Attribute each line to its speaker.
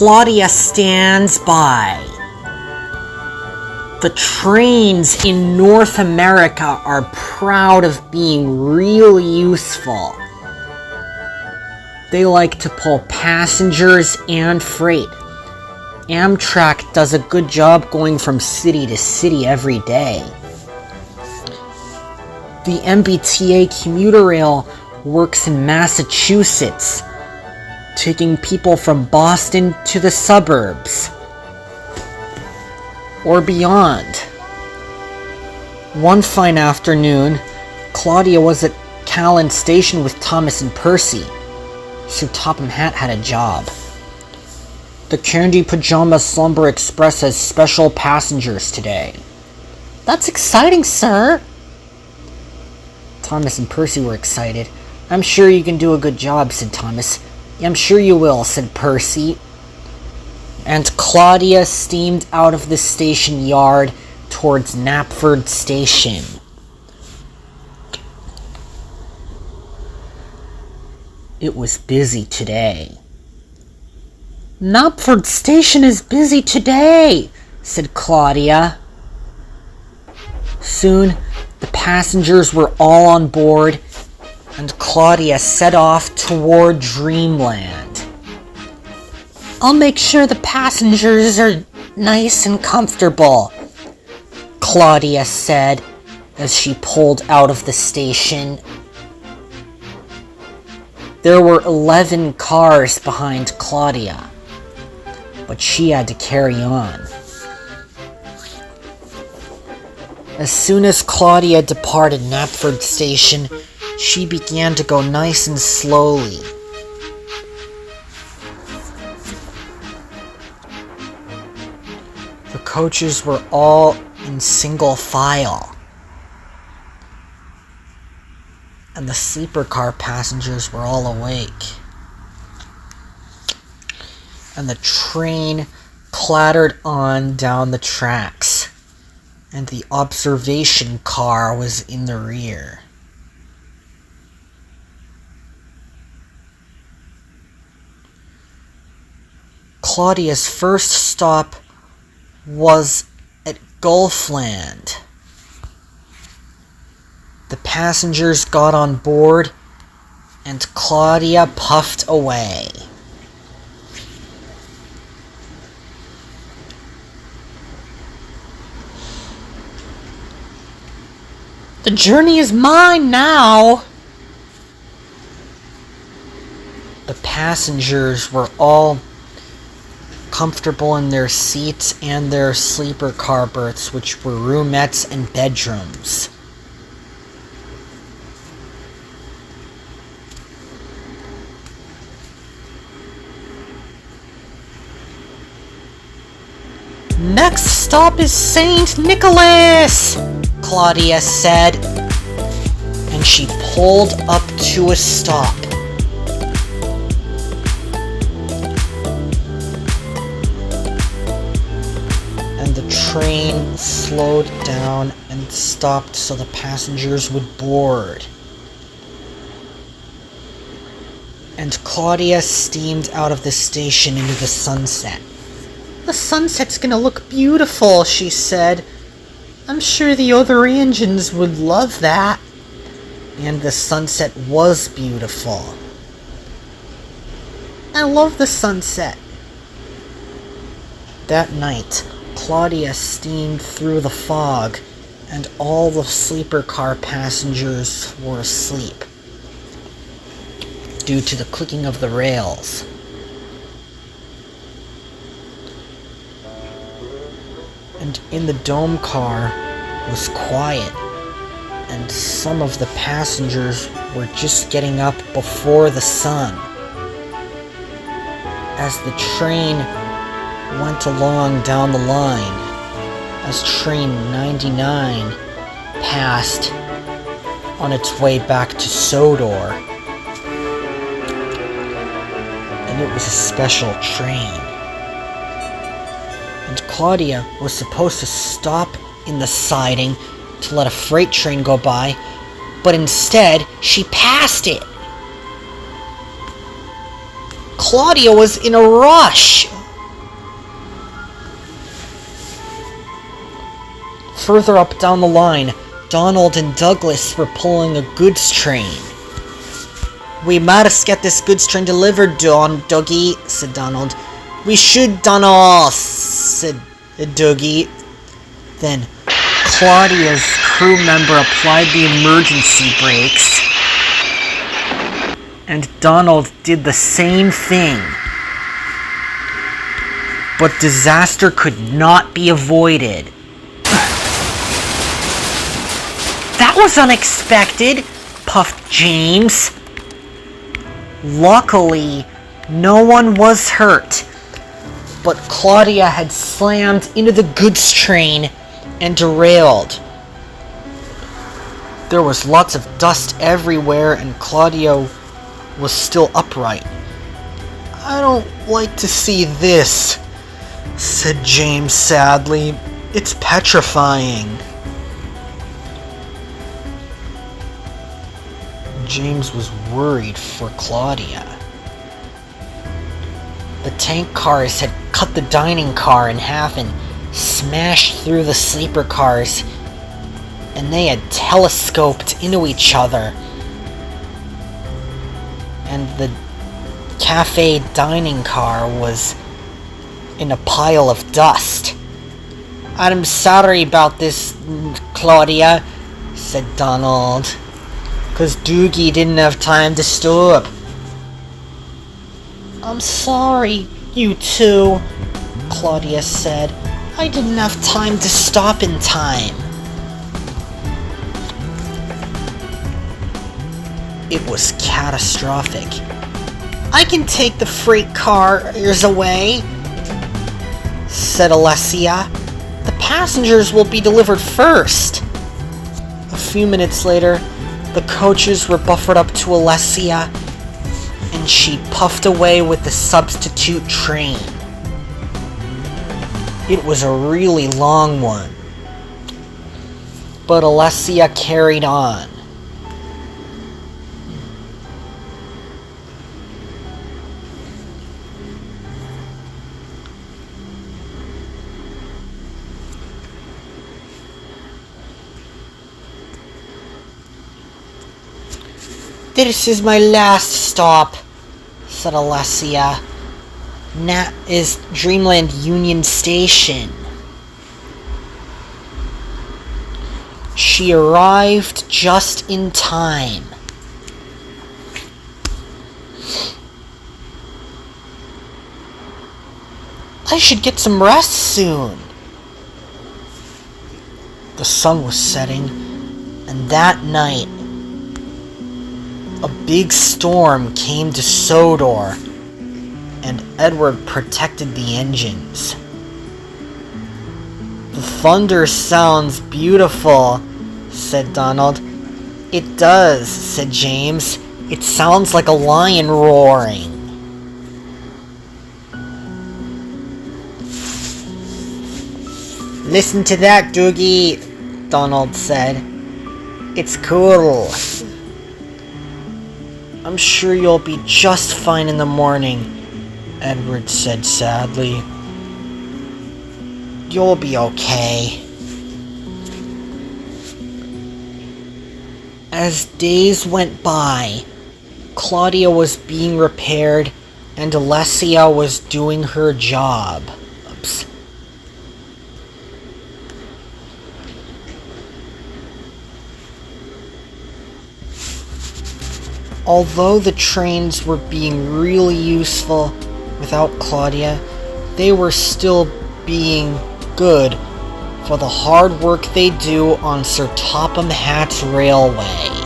Speaker 1: Claudia stands by. The trains in North America are proud of being really useful. They like to pull passengers and freight. Amtrak does a good job going from city to city every day. The MBTA commuter rail works in Massachusetts, taking people from Boston to the suburbs or beyond. One fine afternoon, Claudia was at Callan Station with Thomas and Percy, so Topham Hatt had a job. The Candy Pajama Slumber Express has special passengers today. That's exciting, sir. Thomas and Percy were excited. I'm sure you can do a good job, said Thomas. I'm sure you will, said Percy. And Claudia steamed out of the station yard towards Knapford Station. It was busy today. Knapford Station is busy today, said Claudia. Soon, the passengers were all on board, and Claudia set off toward Dreamland. I'll make sure the passengers are nice and comfortable, Claudia said as she pulled out of the station. There were 11 cars behind Claudia, but she had to carry on. As soon as Claudia departed Knapford Station, she began to go nice and slowly. The coaches were all in single file, and the sleeper car passengers were all awake. And the train clattered on down the tracks, and the observation car was in the rear. Claudia's first stop was at Gulfland. The passengers got on board, and Claudia puffed away. The journey is mine now. The passengers were all comfortable in their seats and their sleeper car berths, which were roomettes and bedrooms. Next stop is St. Nicholas, Claudia said, and she pulled up to a stop. And the train slowed down and stopped so the passengers would board. And Claudia steamed out of the station into the sunset. The sunset's gonna look beautiful, she said. I'm sure the other engines would love that. And the sunset was beautiful. I love the sunset. That night, Claudia steamed through the fog, and all the sleeper car passengers were asleep due to the clicking of the rails. And in the dome car was quiet, and some of the passengers were just getting up before the sun. As the train went along down the line, as train 99 passed on its way back to Sodor, and it was a special train. And Claudia was supposed to stop in the siding to let a freight train go by, but instead she passed it. Claudia was in a rush. Further up down the line, Donald and Douglas were pulling a goods train. "We must get this goods train delivered, Dougie," said Donald. "We should, Donald," said Dougie. Then Claudia's crew member applied the emergency brakes, and Donald did the same thing. But disaster could not be avoided. "That was unexpected," puffed James. Luckily, no one was hurt, but Claudia had slammed into the goods train and derailed. There was lots of dust everywhere, and Claudia was still upright. "I don't like to see this," said James sadly. "It's petrifying." James was worried for Claudia. The tank cars had cut the dining car in half and smashed through the sleeper cars, and they had telescoped into each other. And the cafe dining car was in a pile of dust. "I'm sorry about this, Claudia," said Donald, "'cause Doogie didn't have time to stop." "I'm sorry, you two," Claudia said. "I didn't have time to stop in time." It was catastrophic. "I can take the freight cars away," said Alessia. "The passengers will be delivered first." A few minutes later, the coaches were buffered up to Alessia, and she puffed away with the substitute train. It was a really long one, but Alessia carried on. "This is my last stop," said Alessia. "That is Dreamland Union Station." She arrived just in time. "I should get some rest soon." The sun was setting, and that night, a big storm came to Sodor, and Edward protected the engines. "The thunder sounds beautiful," said Donald. "It does," said James. "It sounds like a lion roaring." "Listen to that, Doogie," Donald said. "It's cool." "I'm sure you'll be just fine in the morning," Edward said sadly. "You'll be okay." As days went by, Claudia was being repaired and Alessia was doing her job. Oops. Although the trains were being really useful without Claudia, they were still being good for the hard work they do on Sir Topham Hatt's railway.